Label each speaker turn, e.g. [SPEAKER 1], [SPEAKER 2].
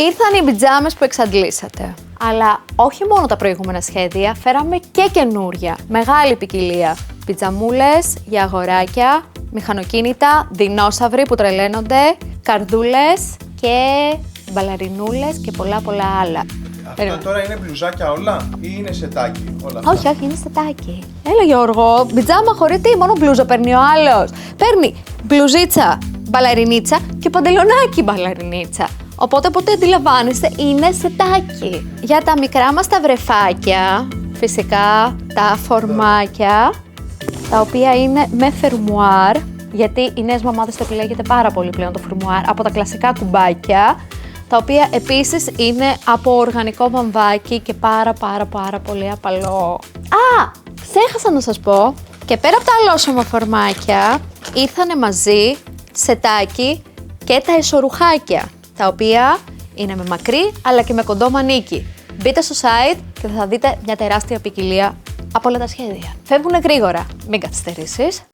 [SPEAKER 1] Ήρθαν οι πιτζάμες που εξαντλήσατε. Αλλά όχι μόνο τα προηγούμενα σχέδια, φέραμε και καινούρια. Μεγάλη ποικιλία. Πιτζαμούλες για αγοράκια, μηχανοκίνητα, δεινόσαυροι που τρελαίνονται, καρδούλες και μπαλαρινούλες και πολλά άλλα.
[SPEAKER 2] Αυτό τώρα είναι μπλουζάκια όλα ή είναι σετάκι όλα αυτά?
[SPEAKER 1] Όχι, είναι σετάκι. Έλα Γιώργο, πιτζάμα χωρίς τι, μόνο μπλούζα παίρνει ο άλλος. Παίρνει μπλουζίτσα, μπαλαρινίτσα και παντελονάκι μπαλαρινίτσα. Οπότε ποτέ αντιλαμβάνεστε, είναι σετάκι. Για τα μικρά μας τα βρεφάκια, φυσικά τα φορμάκια, τα οποία είναι με φερμουάρ, γιατί οι νέες μαμάδες το επιλέγετε πάρα πολύ πλέον το φερμουάρ, από τα κλασικά κουμπάκια, τα οποία επίσης είναι από οργανικό βαμβάκι και πάρα πολύ απαλό. Α, ξέχασα να σας πω, και πέρα από τα αλόσωμα φορμάκια, ήρθανε μαζί σετάκι και τα εσωρουχάκια, τα οποία είναι με μακρύ αλλά και με κοντό μανίκι. Μπείτε στο site και θα δείτε μια τεράστια ποικιλία από όλα τα σχέδια. Φεύγουνε γρήγορα, μην καθυστερήσεις.